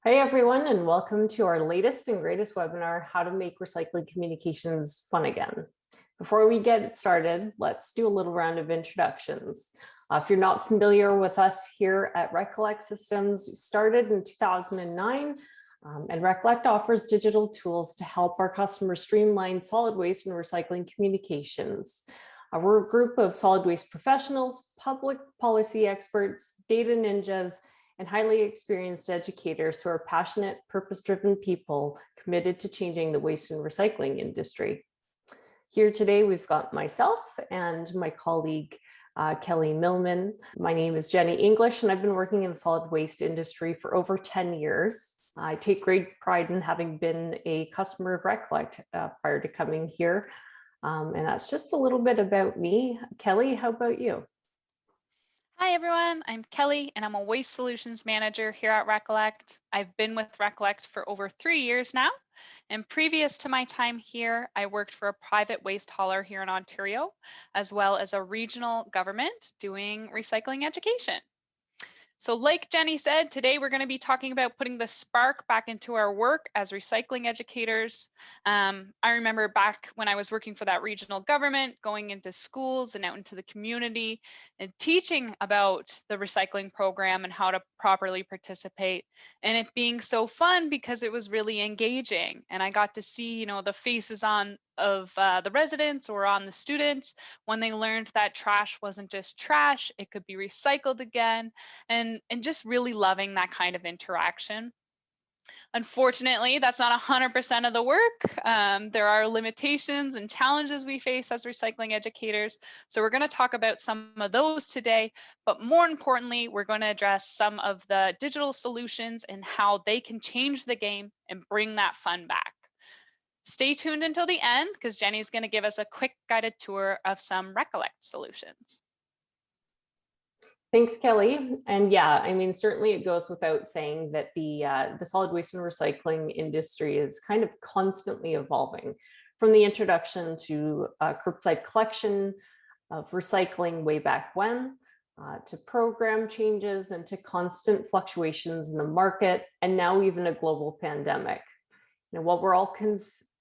Hey everyone, and welcome to our latest and greatest webinar, How to Make Recycling Communications Fun Again. Before we get started, let's do a little round of introductions. If you're not familiar with us here at Recollect Systems, we started in 2009, and Recollect offers digital tools to help our customers streamline solid waste and recycling communications. We're a group of solid waste professionals, public policy experts, data ninjas, and highly experienced educators who are passionate, purpose-driven people committed to changing the waste and recycling industry. Here today, we've got myself and my colleague, Kelly Millman. My name is Jenny English, and I've been working in the solid waste industry for over 10 years. I take great pride in having been a customer of Recollect prior to coming here. And that's just a little bit about me. Kelly, how about you? Hi everyone, I'm Kelly and I'm a Waste Solutions Manager here at Recollect. I've been with Recollect for over 3 years now, and previous to my time here, I worked for a private waste hauler here in Ontario, as well as a regional government doing recycling education. So like Jenny said, today we're going to be talking about putting the spark back into our work as recycling educators. I remember back when I was working for that regional government, going into schools and out into the community and teaching about the recycling program and how to properly participate. And it being so fun because it was really engaging. And I got to see, the faces of the residents or on the students when they learned that trash wasn't just trash, it could be recycled again, and just really loving that kind of interaction. Unfortunately, that's not 100% of the work. There are limitations and challenges we face as recycling educators. So we're going to talk about some of those today, but more importantly, we're going to address some of the digital solutions and how they can change the game and bring that fun back. Stay tuned until the end because Jenny's going to give us a quick guided tour of some Recollect solutions. Thanks, Kelly. And yeah, I mean, certainly it goes without saying that the solid waste and recycling industry is kind of constantly evolving, from the introduction to curbside collection of recycling way back when, to program changes and to constant fluctuations in the market, and now even a global pandemic. While we're all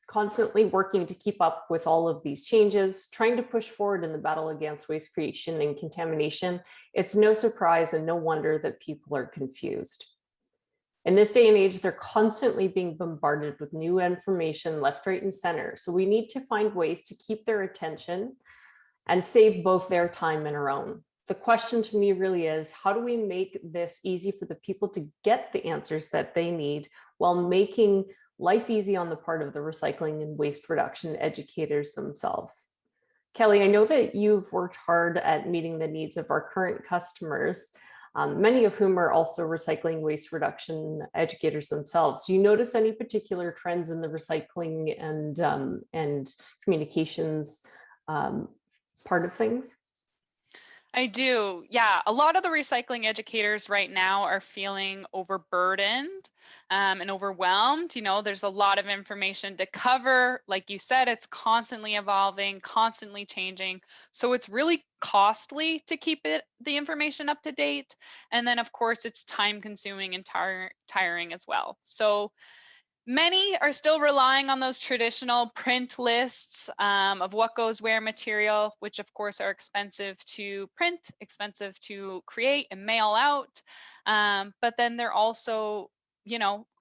constantly working to keep up with all of these changes, trying to push forward in the battle against waste creation and contamination, it's no surprise and no wonder that people are confused. In this day and age, they're constantly being bombarded with new information left, right, and center. So we need to find ways to keep their attention and save both their time and our own. The question to me really is, how do we make this easy for the people to get the answers that they need while making life easy on the part of the recycling and waste reduction educators themselves? Kelly, I know that you've worked hard at meeting the needs of our current customers, many of whom are also recycling waste reduction educators themselves. Do you notice any particular trends in the recycling and communications part of things? I do. Yeah, a lot of the recycling educators right now are feeling overburdened and overwhelmed. There's a lot of information to cover. Like you said, it's constantly evolving, constantly changing. So it's really costly to keep the information up to date. And then, of course, it's time consuming and tiring as well. So many are still relying on those traditional print lists of what goes where material, which of course are expensive to print, expensive to create and mail out. But then they're also,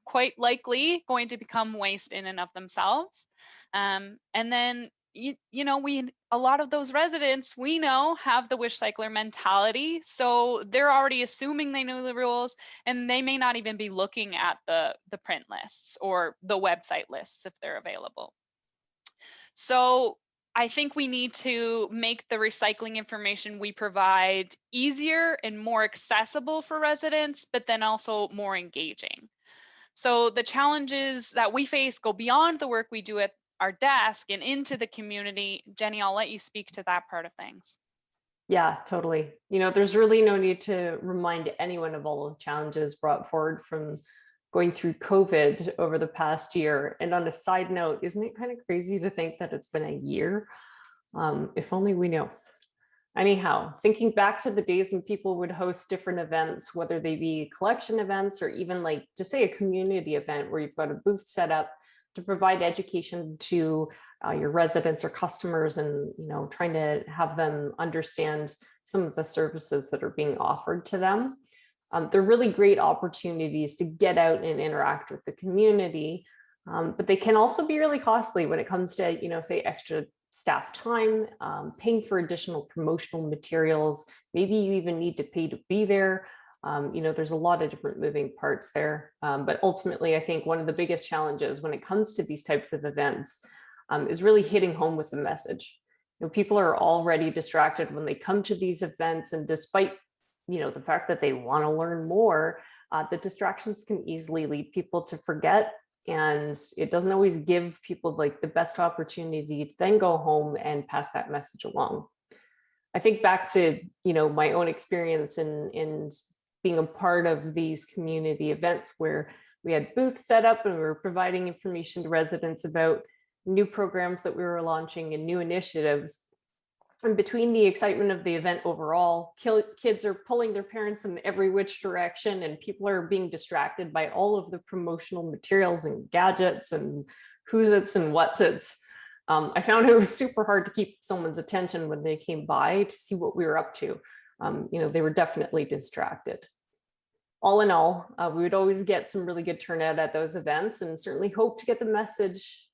quite likely going to become waste in and of themselves. And then a lot of those residents we know have the wish cycler mentality, so they're already assuming they know the rules, and they may not even be looking at the print lists or the website lists if they're available. So I think we need to make the recycling information we provide easier and more accessible for residents, but then also more engaging. So the challenges that we face go beyond the work we do at our desk and into the community. Jenny, I'll let you speak to that part of things. Yeah, totally. There's really no need to remind anyone of all of the challenges brought forward from going through COVID over the past year. And on a side note, isn't it kind of crazy to think that it's been a year? If only we knew. Anyhow, thinking back to the days when people would host different events, whether they be collection events or even like just say a community event where you've got a booth set up to provide education to your residents or customers, and trying to have them understand some of the services that are being offered to them. They're really great opportunities to get out and interact with the community, but they can also be really costly when it comes to say extra staff time, paying for additional promotional materials. Maybe you even need to pay to be there. There's a lot of different moving parts there. But ultimately, I think one of the biggest challenges when it comes to these types of events is really hitting home with the message. People are already distracted when they come to these events, and despite the fact that they want to learn more, the distractions can easily lead people to forget, and it doesn't always give people like the best opportunity to then go home and pass that message along. I think back to my own experience in being a part of these community events where we had booths set up and we were providing information to residents about new programs that we were launching and new initiatives. And between the excitement of the event overall, kids are pulling their parents in every which direction, and people are being distracted by all of the promotional materials and gadgets and who's its and what's its. I found it was super hard to keep someone's attention when they came by to see what we were up to. They were definitely distracted. All in all, we would always get some really good turnout at those events, and certainly hope to get the message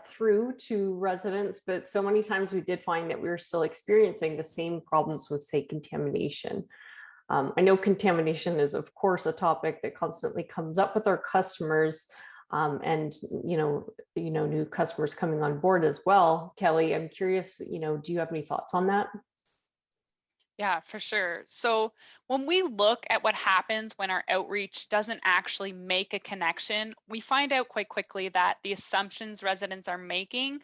through to residents, but so many times we did find that we were still experiencing the same problems with, say, contamination. I know contamination is, of course, a topic that constantly comes up with our customers, and new customers coming on board as well. Kelly, I'm curious, do you have any thoughts on that? Yeah, for sure. So when we look at what happens when our outreach doesn't actually make a connection, we find out quite quickly that the assumptions residents are making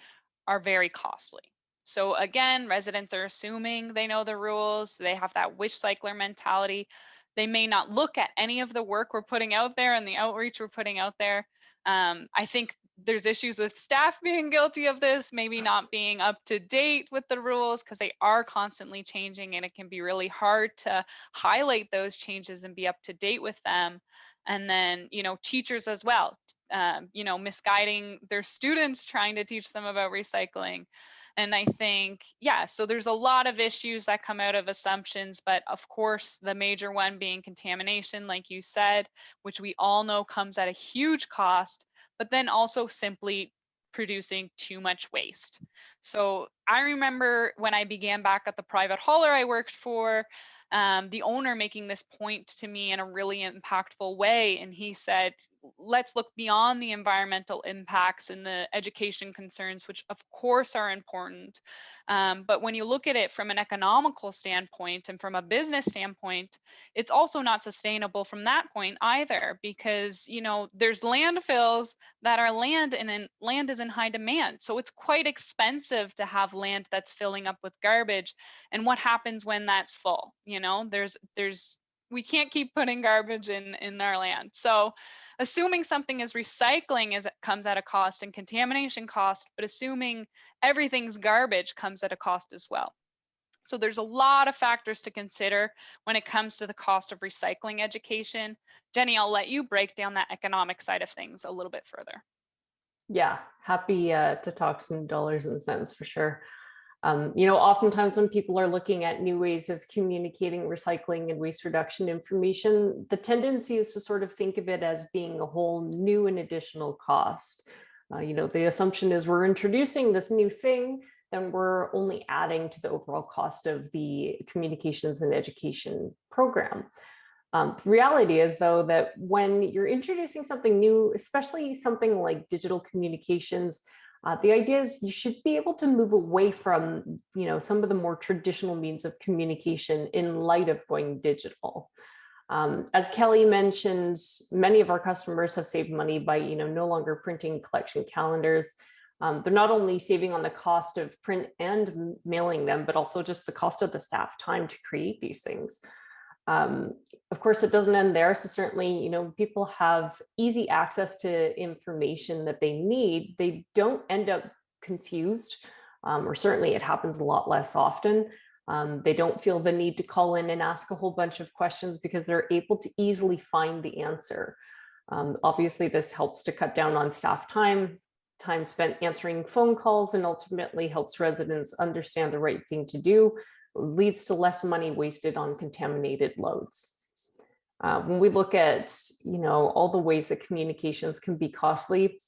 are very costly. So again, residents are assuming they know the rules, they have that wish cycler mentality. They may not look at any of the work we're putting out there and the outreach we're putting out there. I think there's issues with staff being guilty of this, maybe not being up to date with the rules because they are constantly changing, and it can be really hard to highlight those changes and be up to date with them. And then, teachers as well, misguiding their students, trying to teach them about recycling. And I think, yeah, so there's a lot of issues that come out of assumptions, but of course, the major one being contamination, like you said, which we all know comes at a huge cost, but then also simply producing too much waste. So I remember when I began back at the private hauler I worked for, the owner making this point to me in a really impactful way. And he said, let's look beyond the environmental impacts and the education concerns, which of course are important. But when you look at it from an economical standpoint and from a business standpoint, it's also not sustainable from that point either, because there's landfills that are land, and then land is in high demand. So it's quite expensive to have land that's filling up with garbage. And what happens when that's full? There's we can't keep putting garbage in our land. So assuming something is recycling comes at a cost, and contamination cost, but assuming everything's garbage comes at a cost as well. So there's a lot of factors to consider when it comes to the cost of recycling education. Jenny, I'll let you break down that economic side of things a little bit further. Yeah, happy to talk some dollars and cents for sure. Oftentimes when people are looking at new ways of communicating recycling and waste reduction information, the tendency is to sort of think of it as being a whole new and additional cost. The assumption is we're introducing this new thing, then we're only adding to the overall cost of the communications and education program. The reality is, though, that when you're introducing something new, especially something like digital communications, the idea is you should be able to move away from, some of the more traditional means of communication in light of going digital. As Kelly mentioned, many of our customers have saved money by, no longer printing collection calendars. They're not only saving on the cost of print and mailing them, but also just the cost of the staff time to create these things. Of course, it doesn't end there. So certainly, people have easy access to information that they need. They don't end up confused, or certainly it happens a lot less often. They don't feel the need to call in and ask a whole bunch of questions because they're able to easily find the answer. Obviously, this helps to cut down on staff time spent answering phone calls, and ultimately helps residents understand the right thing to do, leads to less money wasted on contaminated loads. When we look at, all the ways that communications can be costly,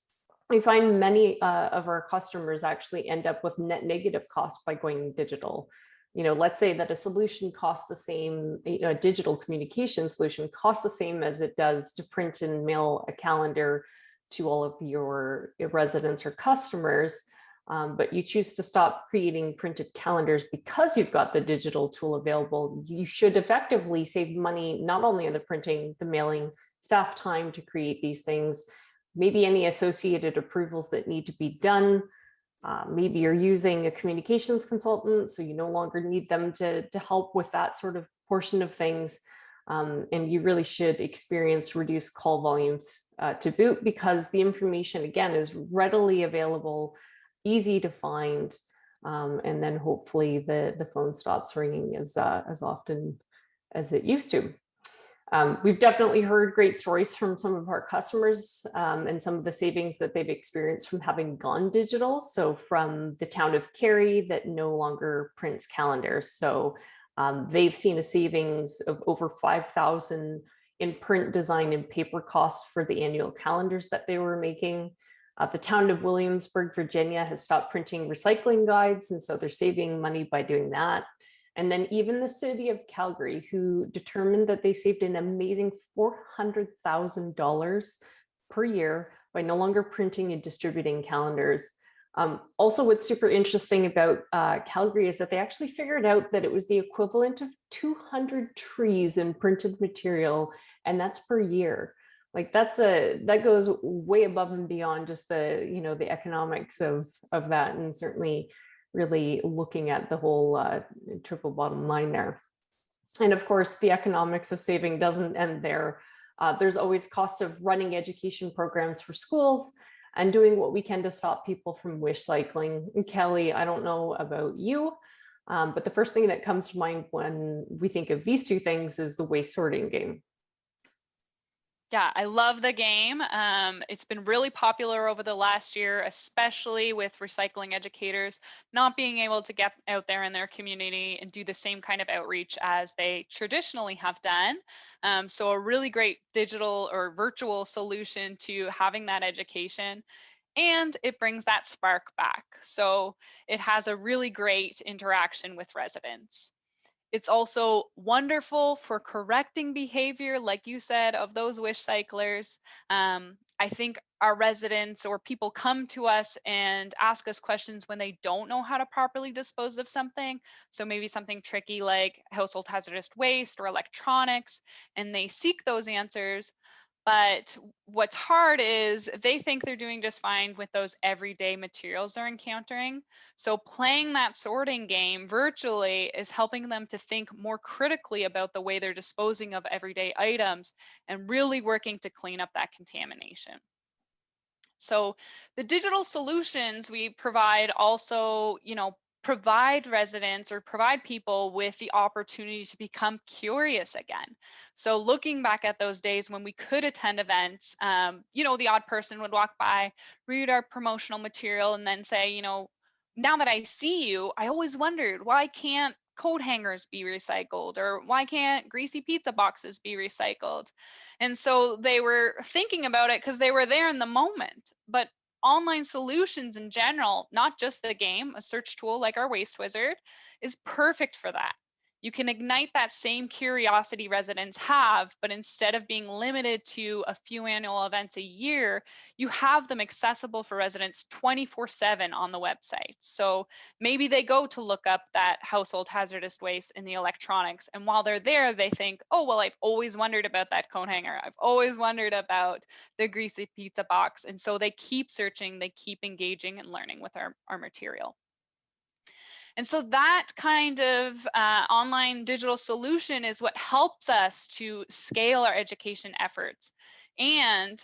we find many of our customers actually end up with net negative costs by going digital. Let's say that a solution costs the same, a digital communication solution costs the same as it does to print and mail a calendar to all of your residents or customers. But you choose to stop creating printed calendars because you've got the digital tool available. You should effectively save money, not only on the printing, the mailing, staff time to create these things, maybe any associated approvals that need to be done. Maybe you're using a communications consultant, so you no longer need them to help with that sort of portion of things. And you really should experience reduced call volumes to boot, because the information, again, is readily available, easy to find, and then hopefully the phone stops ringing as often as it used to. We've definitely heard great stories from some of our customers and some of the savings that they've experienced from having gone digital. So from the town of Cary that no longer prints calendars. So they've seen a savings of over $5,000 in print, design, and paper costs for the annual calendars that they were making. The town of Williamsburg, Virginia has stopped printing recycling guides, and so they're saving money by doing that. And then even the city of Calgary, who determined that they saved an amazing $400,000 per year by no longer printing and distributing calendars. Also, what's super interesting about Calgary is that they actually figured out that it was the equivalent of 200 trees in printed material, and that's per year. Like that goes way above and beyond just the economics of that, and certainly really looking at the whole triple bottom line there. And of course, the economics of saving doesn't end there. There's always cost of running education programs for schools and doing what we can to stop people from wish cycling. And Kelly, I don't know about you, but the first thing that comes to mind when we think of these two things is the waste sorting game. Yeah, I love the game. It's been really popular over the last year, especially with recycling educators not being able to get out there in their community and do the same kind of outreach as they traditionally have done. So a really great digital or virtual solution to having that education. And it brings that spark back. So it has a really great interaction with residents. It's also wonderful for correcting behavior, like you said, of those wish cyclers. I think our residents or people come to us and ask us questions when they don't know how to properly dispose of something. So maybe something tricky like household hazardous waste or electronics, and they seek those answers. But what's hard is they think they're doing just fine with those everyday materials they're encountering. So playing that sorting game virtually is helping them to think more critically about the way they're disposing of everyday items and really working to clean up that contamination. So the digital solutions we provide also, provide residents or provide people with the opportunity to become curious again. So looking back at those days when we could attend events, the odd person would walk by, read our promotional material, and then say, now that I see you, I always wondered, why can't coat hangers be recycled, or why can't greasy pizza boxes be recycled? And so they were thinking about it because they were there in the moment. But online solutions in general, not just the game, a search tool like our Waste Wizard, is perfect for that. You can ignite that same curiosity residents have, but instead of being limited to a few annual events a year, you have them accessible for residents 24/7 on the website. So maybe they go to look up that household hazardous waste in the electronics, and while they're there, they think, oh, well, I've always wondered about that coat hanger. I've always wondered about the greasy pizza box. And so they keep searching, they keep engaging and learning with our material. And so that kind of online digital solution is what helps us to scale our education efforts, and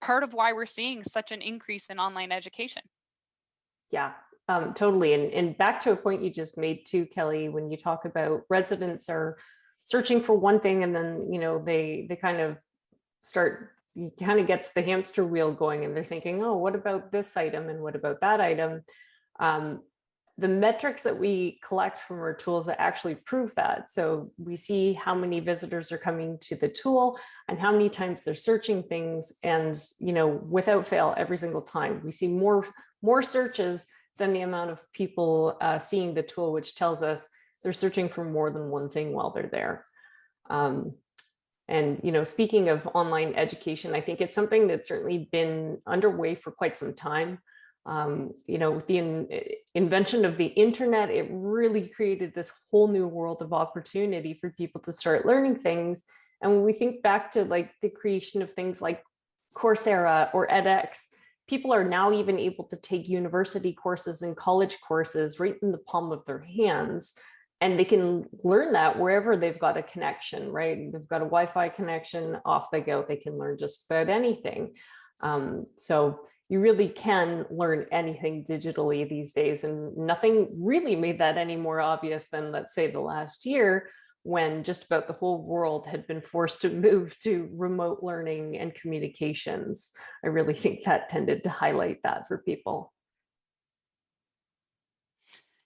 part of why we're seeing such an increase in online education. Yeah, Totally. And back to a point you just made too, Kelly, when you talk about residents are searching for one thing and then, they kind of start, kind of gets the hamster wheel going and they're thinking, oh, what about this item and what about that item? Um, the metrics that we collect from our tools that actually prove that. So we see how many visitors are coming to the tool and how many times they're searching things. And, without fail, every single time we see more searches than the amount of people seeing the tool, which tells us they're searching for more than one thing while they're there. And, speaking of online education, I think it's something that's certainly been underway for quite some time. With the invention of the internet, it really created this whole new world of opportunity for people to start learning things. And when we think back to like the creation of things like Coursera or edX, people are now even able to take university courses and college courses right in the palm of their hands. And they can learn that wherever they've got a connection, right? They've got a Wi-Fi connection, off they go. They can learn just about anything. So you really can learn anything digitally these days. And nothing really made that any more obvious than, let's say, the last year, when just about the whole world had been forced to move to remote learning and communications. I really think that tended to highlight that for people.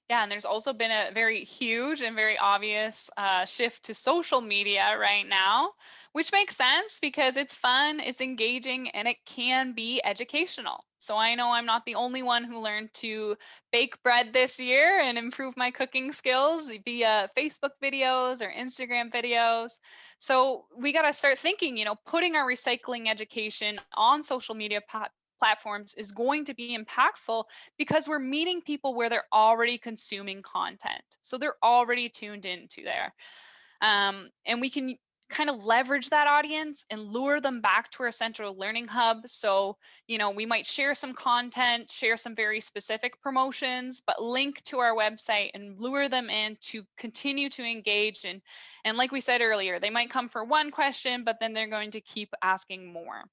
Yeah, and there's also been a very huge and very obvious shift to social media right now, which makes sense because it's fun, it's engaging, and it can be educational. So I know I'm not the only one who learned to bake bread this year and improve my cooking skills via Facebook videos or Instagram videos. So we got to start thinking, putting our recycling education on social media platforms is going to be impactful because we're meeting people where they're already consuming content. So they're already tuned into there. And we can kind of leverage that audience and lure them back to our central learning hub. So, we might share some content, share some very specific promotions, but link to our website and lure them in to continue to engage. And like we said earlier, they might come for one question, but then they're going to keep asking more.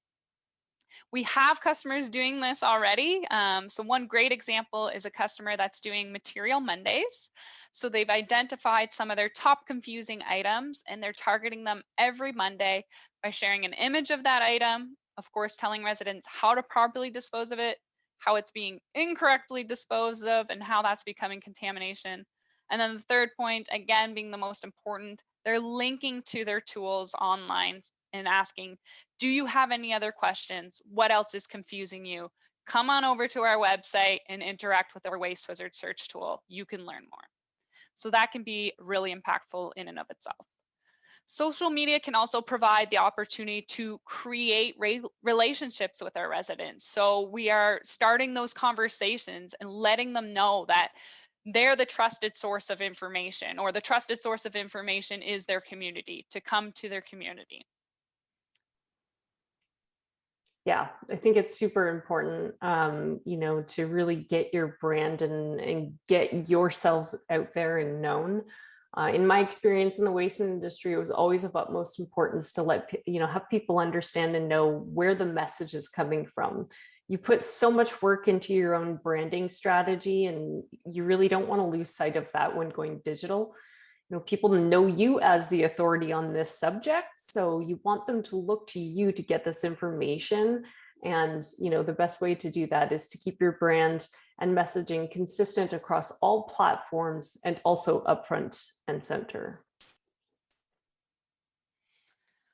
We have customers doing this already. So one great example is a customer that's doing Material Mondays. So they've identified some of their top confusing items and they're targeting them every Monday by sharing an image of that item, of course, telling residents how to properly dispose of it, how it's being incorrectly disposed of, and how that's becoming contamination. And then the third point, again, being the most important, they're linking to their tools online and asking, do you have any other questions? What else is confusing you? Come on over to our website and interact with our Waste Wizard search tool. You can learn more. So that can be really impactful in and of itself. Social media can also provide the opportunity to create relationships with our residents. So we are starting those conversations and letting them know that they're the trusted source of information, or the trusted source of information is their community, to come to their community. Yeah, I think it's super important, to really get your brand and get yourselves out there and known. In my experience in the waste industry, it was always of utmost importance to have people understand and know where the message is coming from. You put so much work into your own branding strategy, and you really don't want to lose sight of that when going digital. People know you as the authority on this subject, so you want them to look to you to get this information. And the best way to do that is to keep your brand and messaging consistent across all platforms and also upfront and center.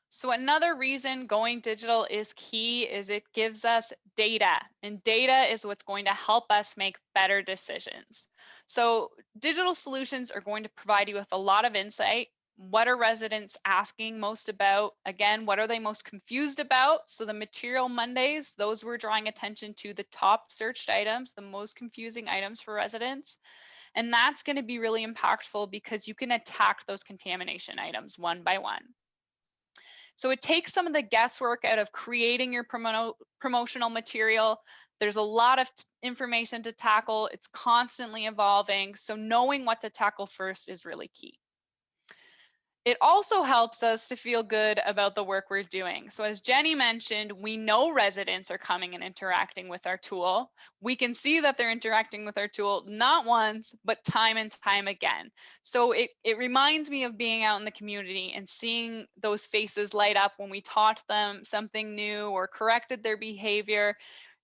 So another reason going digital is key is it gives us data, and data is what's going to help us make better decisions. So digital solutions are going to provide you with a lot of insight. What are residents asking most about? Again, what are they most confused about? So the Material Mondays, those were drawing attention to the top searched items, the most confusing items for residents. And that's going to be really impactful because you can attack those contamination items one by one. So it takes some of the guesswork out of creating your promotional material. There's a lot of information to tackle. It's constantly evolving. So knowing what to tackle first is really key. It also helps us to feel good about the work we're doing. So as Jenny mentioned, we know residents are coming and interacting with our tool. We can see that they're interacting with our tool not once, but time and time again. So it reminds me of being out in the community and seeing those faces light up when we taught them something new or corrected their behavior.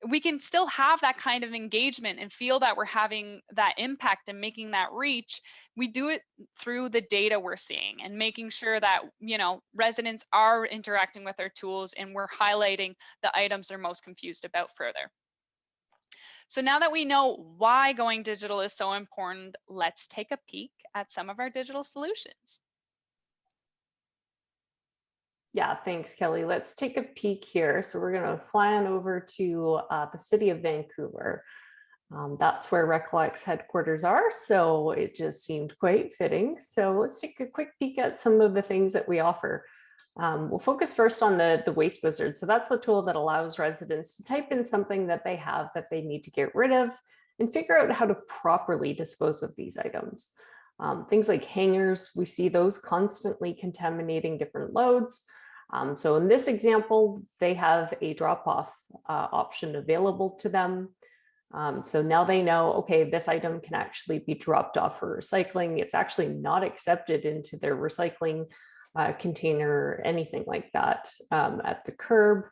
We can still have that kind of engagement and feel that we're having that impact and making that reach. We do it through the data we're seeing and making sure that, you know, residents are interacting with our tools and we're highlighting the items they're most confused about further. So now that we know why going digital is so important, let's take a peek at some of our digital solutions. Yeah, thanks, Kelly. Let's take a peek here. So we're going to fly on over to the city of Vancouver. That's where Recollect's headquarters are, so it just seemed quite fitting. So let's take a quick peek at some of the things that we offer. We'll focus first on the Waste Wizard. So that's the tool that allows residents to type in something that they have that they need to get rid of and figure out how to properly dispose of these items. Things like hangers, we see those constantly contaminating different loads. So in this example, they have a drop-off option available to them. So now they know, okay, this item can actually be dropped off for recycling. It's actually not accepted into their recycling container or anything like that at the curb.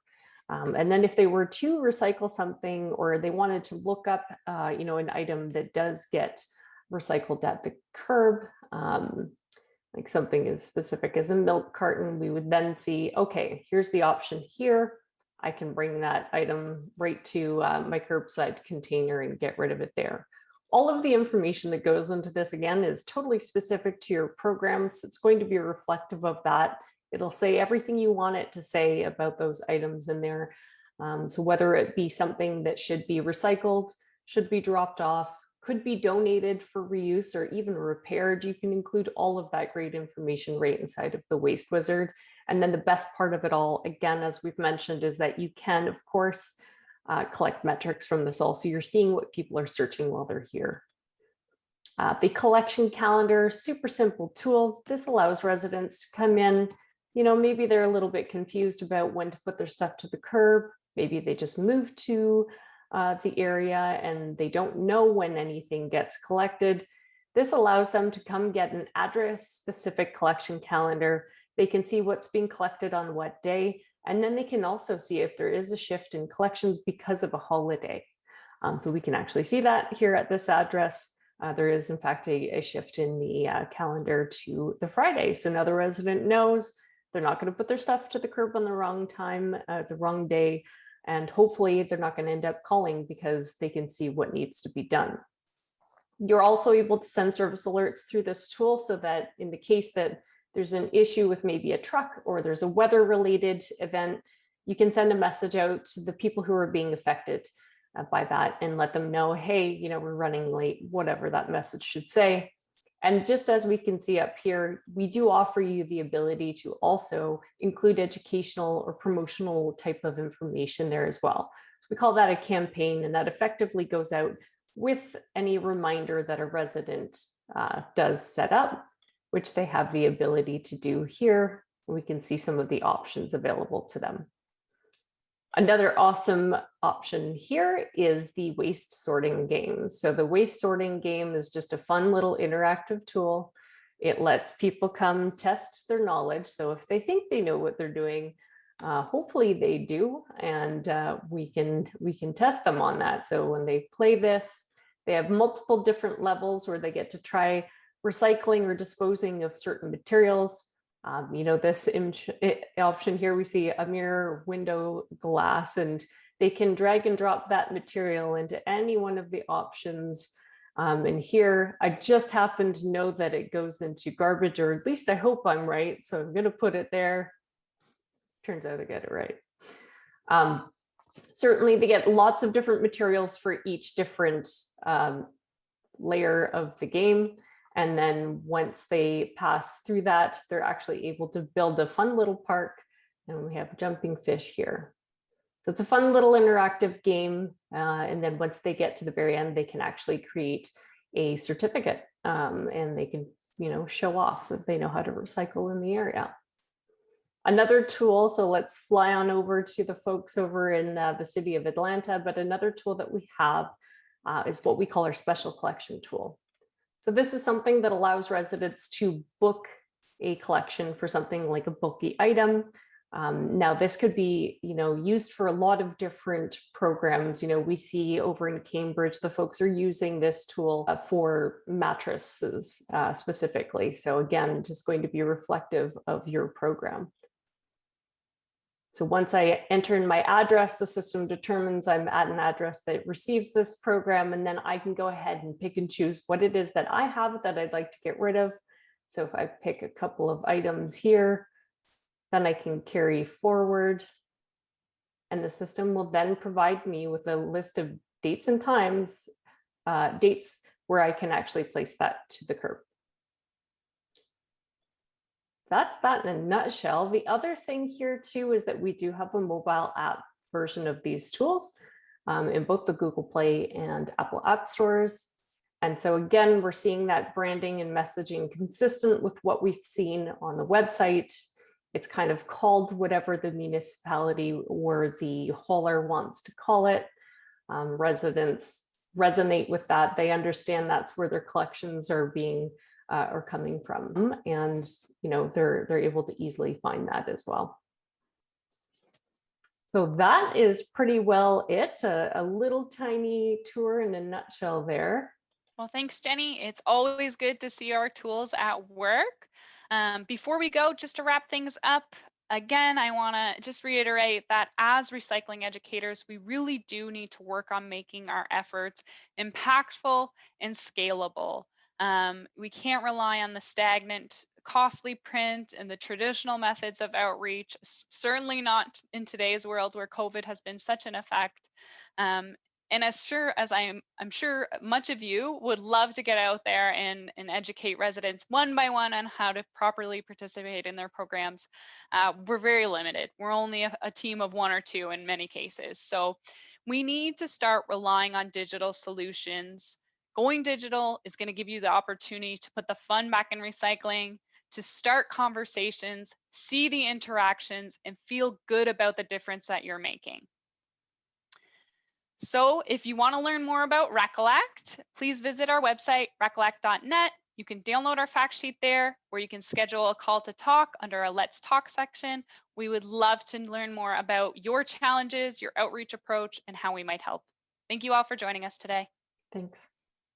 And then if they were to recycle something or they wanted to look up, an item that does get recycled at the curb, like something as specific as a milk carton, we would then see, okay, here's the option here. I can bring that item right to my curbside container and get rid of it there. All of the information that goes into this, again, is totally specific to your program. So it's going to be reflective of that. It'll say everything you want it to say about those items in there. So whether it be something that should be recycled, should be dropped off, could be donated for reuse or even repaired, you can include all of that great information right inside of the Waste Wizard. And then the best part of it all, again, as we've mentioned, is that you can, of course, collect metrics from this all. So you're seeing what people are searching while they're here. The collection calendar, super simple tool. This allows residents to come in, maybe they're a little bit confused about when to put their stuff to the curb. Maybe they just moved to the area and they don't know when anything gets collected. This allows them to come get an address specific collection calendar. They can see what's being collected on what day, and then they can also see if there is a shift in collections because of a holiday. So we can actually see that here at this address. There is in fact a shift in the calendar to the Friday. So now the resident knows they're not going to put their stuff to the curb on the wrong time, the wrong day. And hopefully they're not going to end up calling because they can see what needs to be done. You're also able to send service alerts through this tool so that in the case that there's an issue with maybe a truck or there's a weather related event, you can send a message out to the people who are being affected by that and let them know, hey, we're running late, whatever that message should say. And just as we can see up here, we do offer you the ability to also include educational or promotional type of information there as well. So we call that a campaign, and that effectively goes out with any reminder that a resident does set up, which they have the ability to do here. We can see some of the options available to them. Another awesome option here is the waste sorting game. So the waste sorting game is just a fun little interactive tool. It lets people come test their knowledge. So if they think they know what they're doing, hopefully they do, and we can test them on that. So when they play this, they have multiple different levels where they get to try recycling or disposing of certain materials. This option here, we see a mirror window glass, and they can drag and drop that material into any one of the options. And here, I just happen to know that it goes into garbage, or at least I hope I'm right. So I'm going to put it there. Turns out I get it right. Certainly, they get lots of different materials for each different layer of the game. And then once they pass through that, they're actually able to build a fun little park. And we have jumping fish here. So it's a fun little interactive game. And then once they get to the very end, they can actually create a certificate. And they can show off that they know how to recycle in the area. Another tool, so let's fly on over to the folks over in the city of Atlanta, but another tool that we have is what we call our special collection tool. So this is something that allows residents to book a collection for something like a bulky item. Now this could be, used for a lot of different programs. We see over in Cambridge, the folks are using this tool for mattresses specifically. So again, just going to be reflective of your program. So once I enter in my address, the system determines I'm at an address that receives this program, and then I can go ahead and pick and choose what it is that I have that I'd like to get rid of. So if I pick a couple of items here, then I can carry forward, and the system will then provide me with a list of dates and times, dates where I can actually place that to the curb. That's that in a nutshell. The other thing here too is that we do have a mobile app version of these tools in both the Google Play and Apple App Stores. And so again, we're seeing that branding and messaging consistent with what we've seen on the website. It's kind of called whatever the municipality or the hauler wants to call it. Residents resonate with that. They understand that's where their collections are being are coming from, and they're able to easily find that as well. So that is pretty well it. A little tiny tour in a nutshell there. Well, thanks, Jenny. It's always good to see our tools at work. Before we go, just to wrap things up, again, I want to just reiterate that as recycling educators, we really do need to work on making our efforts impactful and scalable. We can't rely on the stagnant, costly print and the traditional methods of outreach, certainly not in today's world where COVID has been such an effect. And I'm sure much of you would love to get out there and educate residents one by one on how to properly participate in their programs. We're very limited. We're only a team of one or two in many cases. So we need to start relying on digital solutions. Going digital is going to give you the opportunity to put the fun back in recycling, to start conversations, see the interactions, and feel good about the difference that you're making. So if you want to learn more about Recollect, please visit our website, recollect.net. You can download our fact sheet there, or you can schedule a call to talk under our Let's Talk section. We would love to learn more about your challenges, your outreach approach, and how we might help. Thank you all for joining us today. Thanks.